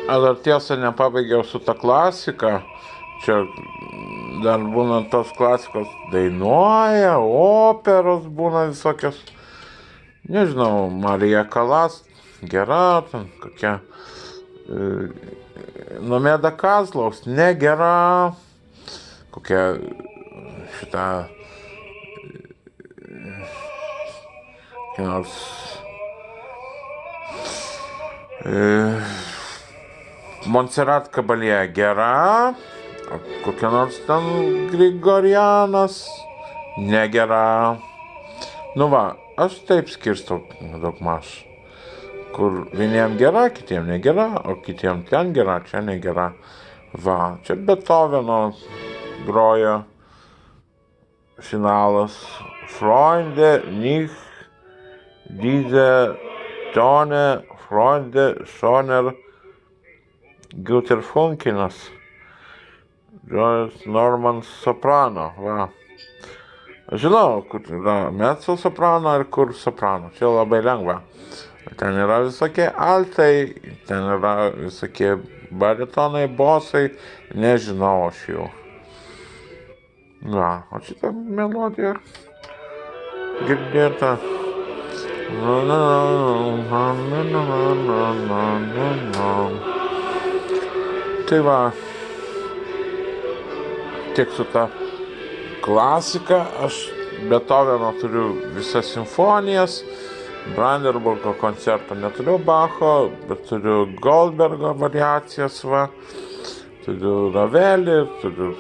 dar tiesa nepabaigiau su ta klasika. Čia dar būna tos klasikos dainuoja, operos būna visokios. Nežinau, Marija Kalas, gera, ten kokia. Nomeda Kazlaus, negera. Kokia šitą. Kokia nors. Montserrat Caballé gera, kokia nors ten Grigorianas negera. Nu va, aš taip skirstau daugmaž. Kur vieniem gera, kitiem negera, o kitiem ten gera, čia negera. Va, čia Beethoveno groja finalas. Freunde, nicht diese Töne, Freunde, Schoner, Guter Funkinas. Joyce Norman soprano, va. Žinau, kur yra mezzo soprano ir kur soprano. Čia labai lengva. Ten yra visokie altai, ten yra visokie baritonai, bosai. Nežinau aš jų. Va, o šitą melodiją girdėta. Tai va, tiek su ta klasika, aš Beethoveno turiu visas simfonijas, Brandenburgo koncerto neturiu Bacho, bet turiu Goldbergo variacijas, va, turiu Ravelį, turiu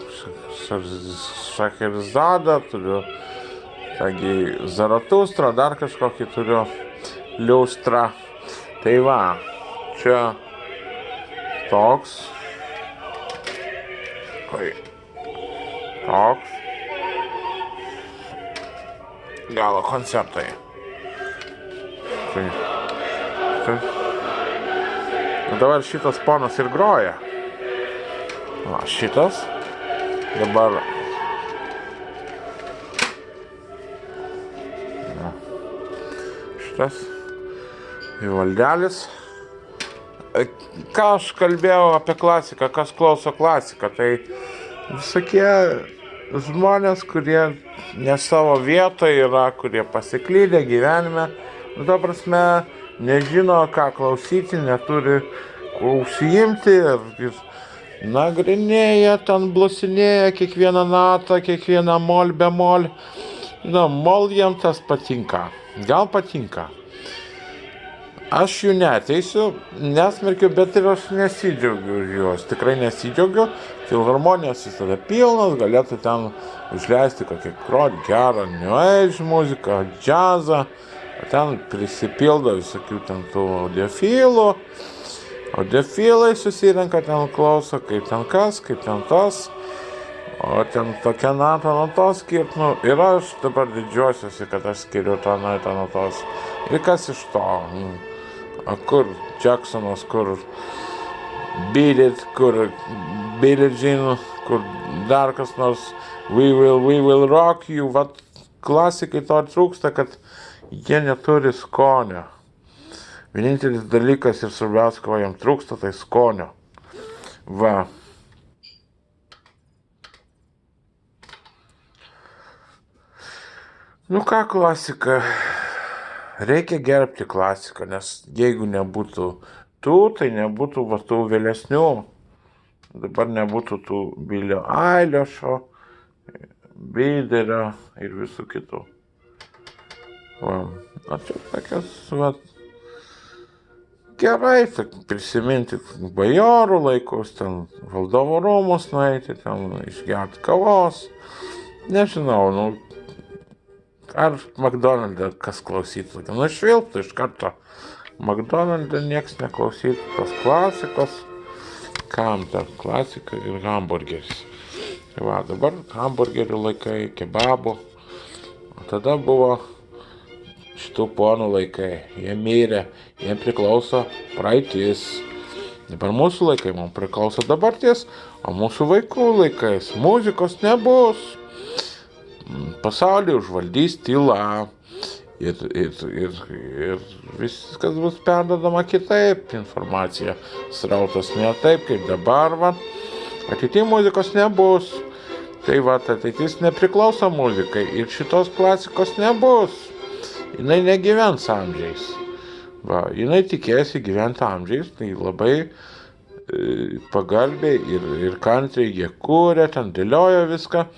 Šacherizadą, turiu Zaratustrą, dar kažkokį turiu liustrą. Tai va, čia toks. Toks. Galo koncertai. Tai. Dabar šitas ponas ir groja. Va, šitas. Dabar. Šitas. Valdelis. Ką aš kalbėjau apie klasiką, kas klauso klasiką, tai visokie žmonės, kurie ne savo vietoje yra, kurie pasiklydę gyvenime, ta prasme, nežino, ką klausyti, neturi kuo užsiimti ir nagrinėja, ten blusinėja kiekvieną natą, kiekvieną mol bemol. Mol jiem tas patinka, gal patinka. Aš jų neteisiu, nesmerkiu, bet ir aš nesidžiaugiu juos, tikrai nesidžiaugiu. Filharmonijos visada pilnas, galėtų ten užleisti kokią gerą New Age muziką, džiazą, ten prisipildo visokių ten tų audiofilų. Audiofilai susirenka, ten klauso, kaip ten kas, kaip ten tas, o ten tokia nata nuo to skirt, ir aš dabar didžiuosiuosi, kad aš skiriu tą natą nuo tos. Ir kas iš to? Kur Jacksonas, kur Beat It, kur Billie Jean, kur dar kas nors We will rock you. Vat klasikai to trūksta, kad jie neturi skonio. Vienintelis dalykas ir svarbiausia, ko jam trūksta, tai skonio. Va. Nu ką klasika? Reikia gerbti klasiką, nes jeigu nebūtų tų, tai nebūtų va tų vėlesnių. Dabar nebūtų tų Bilio Eilish'o, Biderio ir visų kitų. Va, o čia tokias, va, gerai prisiminti bajorų laikus, ten valdovo rūmus nueiti, ten išgerti kavos. Nežinau, ar McDonald'e kas klausytų, švilptų iš karto. McDonald'e nieks neklausytų tos klasikos. Kam ta klasika ir hamburgeris. Tai va, dabar hamburgerių laikai, kebabų. O tada buvo šitų ponų laikai. Jie mirė, jiems priklauso praeitis. Dabar mūsų laikai mums priklauso dabartis, o mūsų vaikų laikais muzikos nebus. Pasaulį užvaldys tyla ir viskas bus perdodama kitaip, informacija srautas ne taip, kaip dabar, va. Ateityje muzikos nebus. Tai va, ateitis nepriklauso muzikai ir šitos klasikos nebus. Jinai negyvens amžiais. Va, jinai tikėsi gyventi amžiais, tai labai pagalbiai ir kantriai jie kūrė, ten dėliojo viską.